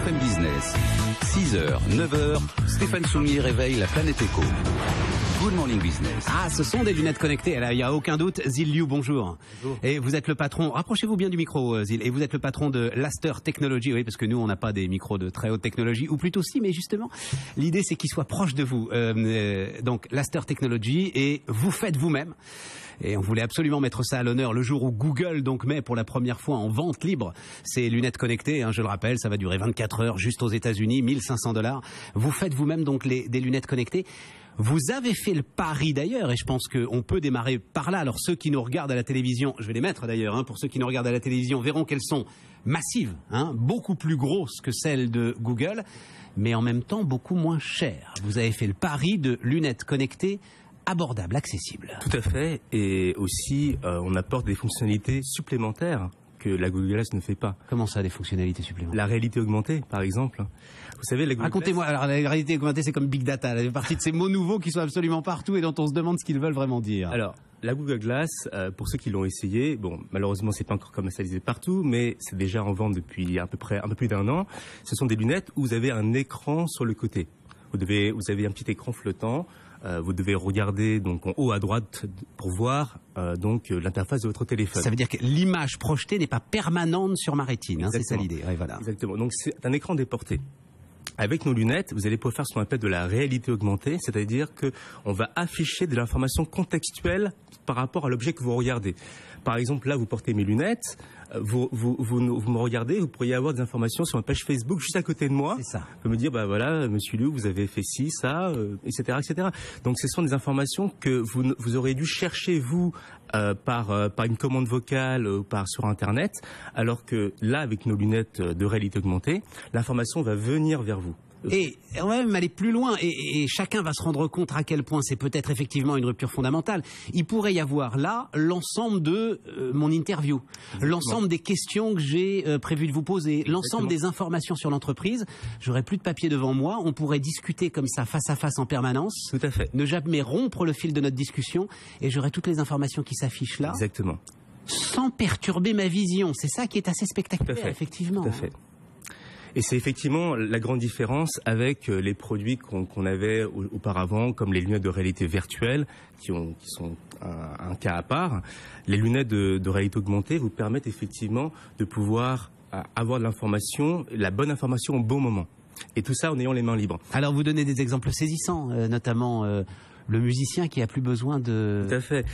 BFM Business. 6h, 9h, Stéphane Soumier réveille la planète éco. Good morning business. Ah, ce sont des lunettes connectées. Alors, il n'y a aucun doute. Zil Liu, bonjour. Bonjour. Et vous êtes le patron, rapprochez-vous bien du micro, Zil, et vous êtes le patron de Laster Technology, oui, parce que nous, on n'a pas des micros de très haute technologie, ou plutôt si, mais justement, l'idée, c'est qu'ils soient proches de vous. Donc, Laster Technology, et vous faites vous-même. Et on voulait absolument mettre ça à l'honneur le jour où Google donc met pour la première fois en vente libre ces lunettes connectées. Je le rappelle, ça va durer 24 heures juste aux États-Unis, $1 500. Vous faites vous-même donc des lunettes connectées. Vous avez fait le pari d'ailleurs, et je pense qu'on peut démarrer par là. Alors ceux qui nous regardent à la télévision, je vais les mettre d'ailleurs, pour ceux qui nous regardent à la télévision, verront qu'elles sont massives, beaucoup plus grosses que celles de Google, mais en même temps beaucoup moins chères. Vous avez fait le pari de lunettes connectées abordable, accessible. Tout à fait, et aussi on apporte des fonctionnalités supplémentaires que la Google Glass ne fait pas. Comment ça, des fonctionnalités supplémentaires? La réalité augmentée, par exemple. Vous savez, la Google Racontez-moi, alors la réalité augmentée, c'est comme Big Data, elle fait partie de ces mots nouveaux qui sont absolument partout et dont on se demande ce qu'ils veulent vraiment dire. Alors, la Google Glass, pour ceux qui l'ont essayé, bon, malheureusement, c'est pas encore commercialisé partout, mais c'est déjà en vente depuis à peu près un peu plus d'un an. Ce sont des lunettes où vous avez un écran sur le côté. Vous avez un petit écran flottant. Vous devez regarder donc en haut à droite pour voir donc l'interface de votre téléphone. Ça veut dire que l'image projetée n'est pas permanente sur ma rétine, c'est ça l'idée. Ouais, voilà. Exactement. Donc c'est un écran déporté. Avec nos lunettes, vous allez pouvoir faire ce qu'on appelle de la réalité augmentée, c'est-à-dire que on va afficher de l'information contextuelle par rapport à l'objet que vous regardez. Par exemple, là, vous portez mes lunettes, vous me regardez, vous pourriez avoir des informations sur ma page Facebook juste à côté de moi. C'est ça. Vous me dire, bah voilà, Monsieur Liu, vous avez fait ci, ça, etc., etc. Donc, ce sont des informations que vous auriez dû chercher vous par une commande vocale ou sur Internet, alors que là, avec nos lunettes de réalité augmentée, l'information va venir vers vous. Et on va même aller plus loin, et chacun va se rendre compte à quel point c'est peut-être effectivement une rupture fondamentale. Il pourrait y avoir là l'ensemble de mon interview, l'ensemble des questions que j'ai prévu de vous poser, l'ensemble des informations sur l'entreprise. J'aurais plus de papier devant moi, on pourrait discuter comme ça face à face en permanence. Tout à fait. Ne jamais rompre le fil de notre discussion, et j'aurai toutes les informations qui s'affichent là. Exactement. Sans perturber ma vision. C'est ça qui est assez spectaculaire, Tout à fait. effectivement. Tout à fait. Et c'est effectivement la grande différence avec les produits qu'on avait auparavant, comme les lunettes de réalité virtuelle, qui sont un cas à part. Les lunettes de réalité augmentée vous permettent effectivement de pouvoir avoir de l'information, la bonne information au bon moment. Et tout ça en ayant les mains libres. Alors vous donnez des exemples saisissants, notamment le musicien qui a plus besoin de Tout à fait.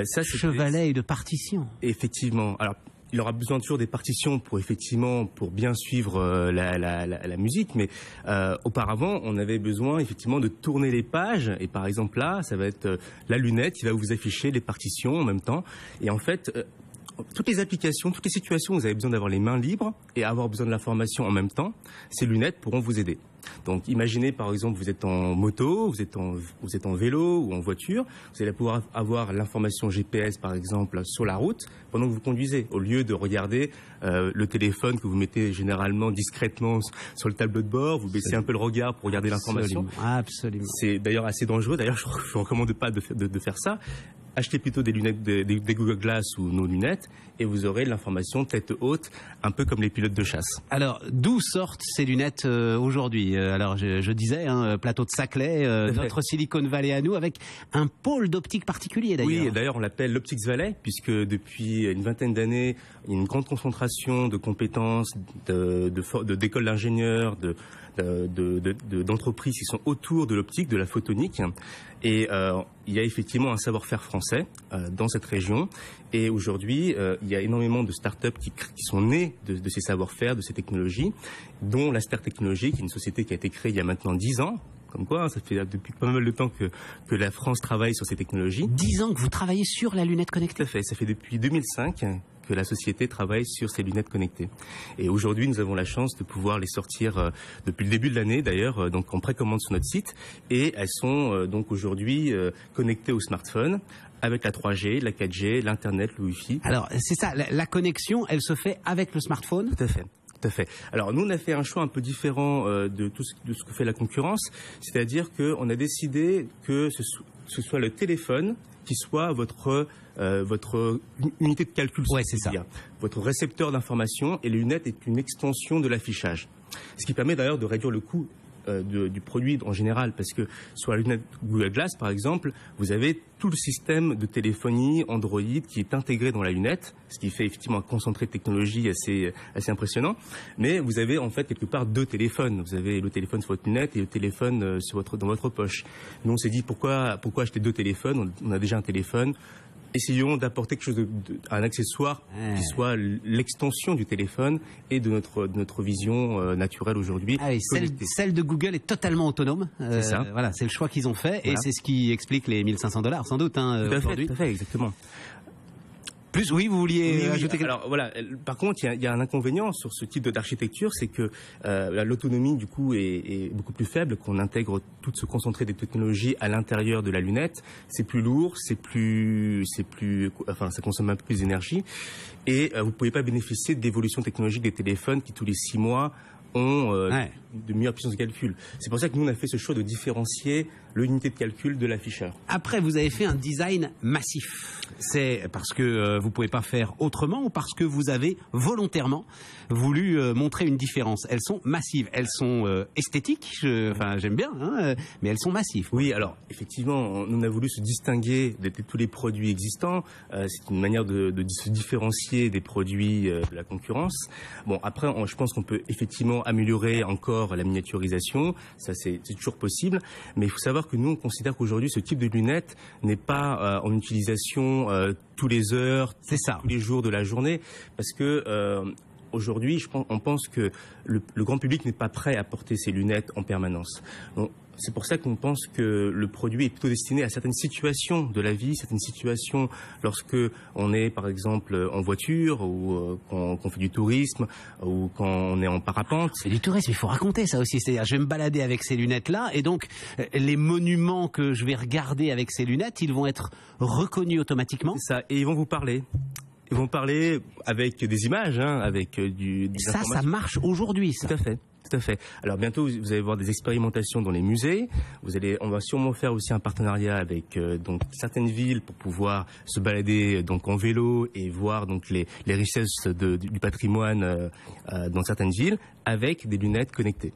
Ça, chevalet et de partition. Effectivement. Alors, il aura besoin toujours des partitions pour bien suivre la musique, mais auparavant on avait besoin effectivement de tourner les pages, et par exemple là ça va être la lunette qui va vous afficher les partitions en même temps, et en fait toutes les applications, toutes les situations où vous avez besoin d'avoir les mains libres et avoir besoin de l'information en même temps, ces lunettes pourront vous aider. Donc imaginez par exemple vous êtes en moto, vous êtes en vélo ou en voiture, vous allez pouvoir avoir l'information GPS par exemple sur la route pendant que vous conduisez, au lieu de regarder le téléphone que vous mettez généralement discrètement sur le tableau de bord, vous baissez un peu le regard pour regarder l'information. Absolument. C'est d'ailleurs assez dangereux, d'ailleurs je ne recommande pas de faire ça. Achetez plutôt des lunettes, des Google Glass ou nos lunettes, et vous aurez l'information tête haute, un peu comme les pilotes de chasse. Alors, d'où sortent ces lunettes aujourd'hui? Alors, je disais, plateau de Saclay, notre Silicon Valley à nous, avec un pôle d'optique particulier d'ailleurs. Oui, et d'ailleurs on l'appelle l'Optics Valley, puisque depuis une vingtaine d'années, il y a une grande concentration de compétences, d'écoles d'ingénieurs, d'entreprises qui sont autour de l'optique, de la photonique, et il y a effectivement un savoir-faire français dans cette région, et aujourd'hui il y a énormément de startups qui sont nées de ces savoir-faire, de ces technologies, dont l'Aster Technology, qui est une société qui a été créée il y a maintenant 10 ans. Comme quoi, ça fait depuis pas mal de temps que la France travaille sur ces technologies. 10 ans que vous travaillez sur la lunette connectée? Tout à fait, ça fait depuis 2005 que la société travaille sur ces lunettes connectées. Et aujourd'hui, nous avons la chance de pouvoir les sortir depuis le début de l'année d'ailleurs, donc en précommande sur notre site. Et elles sont donc aujourd'hui connectées au smartphone avec la 3G, la 4G, l'Internet, le Wi-Fi. Alors, c'est ça, la connexion, elle se fait avec le smartphone? Tout à fait. Tout à fait. Alors nous, on a fait un choix un peu différent de ce que fait la concurrence, c'est-à-dire qu'on a décidé que ce soit le téléphone qui soit votre votre unité de calcul. Ouais, c'est ça. Votre récepteur d'information, et les lunettes est une extension de l'affichage. Ce qui permet d'ailleurs de réduire le coût du produit en général, parce que sur la lunette Google Glass, par exemple, vous avez tout le système de téléphonie Android qui est intégré dans la lunette, ce qui fait effectivement un concentré de technologie assez impressionnant. Mais vous avez en fait quelque part deux téléphones. Vous avez le téléphone sur votre lunette et le téléphone dans votre poche. Nous, on s'est dit pourquoi acheter deux téléphones? On a déjà un téléphone. Essayons d'apporter quelque chose un accessoire qui soit l'extension du téléphone et de notre vision naturelle aujourd'hui. Ah oui, celle de Google est totalement autonome. C'est ça. Voilà, c'est le choix qu'ils ont fait, et c'est ce qui explique les 1500$ sans doute aujourd'hui. Tout à fait, exactement. Plus, oui, vous vouliez ajouter quelque chose? Alors voilà, par contre, il y a un inconvénient sur ce type d'architecture, c'est que l'autonomie du coup est beaucoup plus faible, qu'on intègre tout ce concentré des technologies à l'intérieur de la lunette. C'est plus lourd, enfin, ça consomme un peu plus d'énergie, et vous ne pouvez pas bénéficier d'évolution technologique des téléphones qui tous les 6 mois ont de meilleures puissances de calcul. C'est pour ça que nous on a fait ce choix de différencier l'unité de calcul de l'afficheur. Après, vous avez fait un design massif. C'est parce que vous pouvez pas faire autrement, ou parce que vous avez volontairement voulu montrer une différence? Elles sont massives, elles sont esthétiques, j'aime bien, mais elles sont massives. Oui, alors effectivement, on a voulu se distinguer de tous les produits existants. C'est une manière de se différencier des produits de la concurrence. Bon, après, je pense qu'on peut effectivement améliorer encore la miniaturisation. Ça, c'est toujours possible. Mais il faut savoir que nous, on considère qu'aujourd'hui, ce type de lunettes n'est pas en utilisation tous les heures, tous les jours de la journée, parce que aujourd'hui, on pense que le grand public n'est pas prêt à porter ces lunettes en permanence. Donc, c'est pour ça qu'on pense que le produit est plutôt destiné à certaines situations de la vie, certaines situations lorsque on est par exemple en voiture, ou qu'on fait du tourisme, ou quand on est en parapente. C'est du tourisme, il faut raconter ça aussi. C'est-à-dire, je vais me balader avec ces lunettes-là, et donc les monuments que je vais regarder avec ces lunettes, ils vont être reconnus automatiquement. C'est ça, et ils vont vous parler. Ils vont parler avec des images, avec des informations. Ça marche aujourd'hui, ça. Tout à fait. Tout à fait. Alors bientôt, vous allez voir des expérimentations dans les musées. On va sûrement faire aussi un partenariat avec donc certaines villes pour pouvoir se balader donc en vélo et voir donc les richesses du patrimoine dans certaines villes avec des lunettes connectées.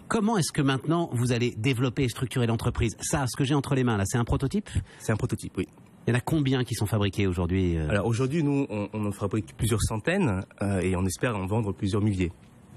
Comment est-ce que maintenant vous allez développer et structurer l'entreprise? Ça, ce que j'ai entre les mains là, c'est un prototype? C'est un prototype, oui. Il y en a combien qui sont fabriqués aujourd'hui? Alors aujourd'hui, nous, on en fabrique plusieurs centaines et on espère en vendre plusieurs milliers.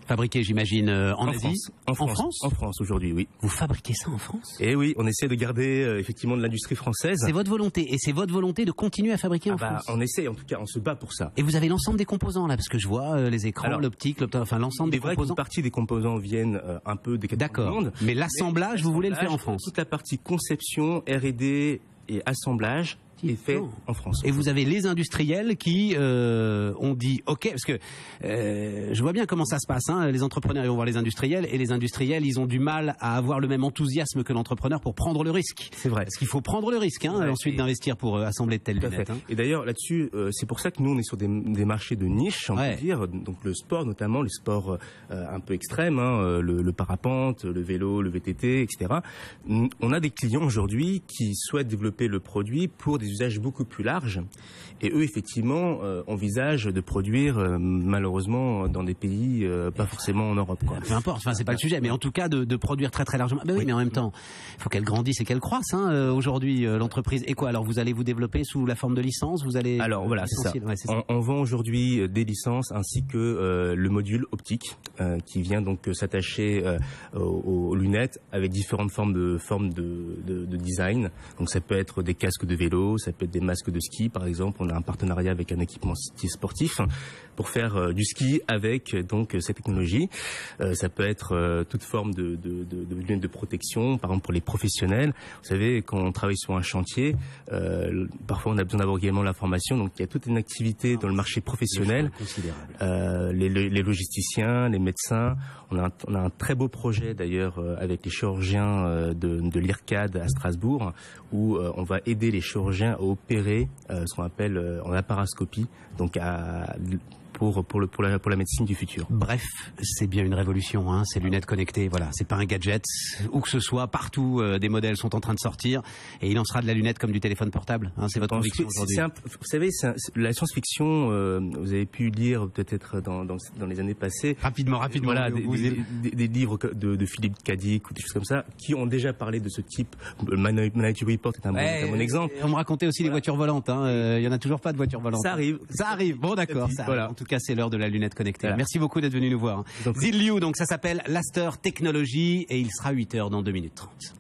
Fabriqué, j'imagine, en Asie? En France. En France aujourd'hui, oui. Vous fabriquez ça en France? Eh oui, on essaie de garder effectivement de l'industrie française. C'est votre volonté, et c'est votre volonté de continuer à fabriquer en France? On essaie, en tout cas, on se bat pour ça. Et vous avez l'ensemble des composants là, parce que je vois les écrans, l'optique, enfin l'ensemble des composants. C'est vrai qu'une partie des composants viennent un peu des quatre coins du monde. D'accord, mais l'assemblage, vous voulez le faire en France? Toute la partie conception, R&D et assemblage est fait en France. Et vous avez les industriels qui ont dit OK, parce que je vois bien comment ça se passe. Les entrepreneurs, ils vont voir les industriels, et les industriels, ils ont du mal à avoir le même enthousiasme que l'entrepreneur pour prendre le risque. C'est vrai. Parce qu'il faut prendre le risque ensuite d'investir pour assembler de telles lunettes. Et d'ailleurs, là-dessus, c'est pour ça que nous, on est sur des marchés de niche, on peut dire. Donc le sport, notamment, les sports un peu extrêmes, le parapente, le vélo, le VTT, etc. On a des clients aujourd'hui qui souhaitent développer le produit pour des usages beaucoup plus larges, et eux effectivement envisagent de produire malheureusement dans des pays pas forcément en Europe, quoi. Peu importe, enfin c'est pas le sujet, mais en tout cas de produire très très largement. Oui, mais en même temps, il faut qu'elle grandisse et qu'elle croisse aujourd'hui l'entreprise. Et quoi, alors vous allez vous développer sous la forme de licence? Vous allez... Alors voilà, c'est ça. On vend aujourd'hui des licences ainsi que le module optique qui vient donc s'attacher aux lunettes avec différentes formes de design. Donc ça peut être des casques de vélo, ça peut être des masques de ski par exemple. On a un partenariat avec un équipement sportif pour faire du ski avec donc ces technologies. Ça peut être toute forme de lunettes de protection, par exemple pour les professionnels. Vous savez, quand on travaille sur un chantier, parfois on a besoin d'avoir également l'information. Donc il y a toute une activité dans le marché professionnel. Les logisticiens, les médecins. On a un très beau projet d'ailleurs avec les chirurgiens de l'IRCAD à Strasbourg, où on va aider les chirurgiens à opérer ce qu'on appelle en laparoscopie, donc à pour la médecine du futur. Bref, c'est bien une révolution, hein, ces lunettes connectées. Voilà, c'est pas un gadget. Où que ce soit, partout, des modèles sont en train de sortir, et il en sera de la lunette comme du téléphone portable. Hein, c'est votre conviction aujourd'hui. Vous savez, la science-fiction, vous avez pu lire peut-être dans les années passées. Rapidement. Voilà, des livres de Philippe K. Dick ou des choses comme ça, qui ont déjà parlé de ce type. Minority Report est un bon exemple. On me racontait aussi les voitures volantes. Il y en a toujours pas de voitures volantes. Ça arrive. Bon, d'accord. Voilà. En tout cas, c'est l'heure de la lunette connectée. Voilà. Merci beaucoup d'être venu nous voir. Zil Liu, donc ça s'appelle Laster Technology et il sera 8h dans 2 minutes 30.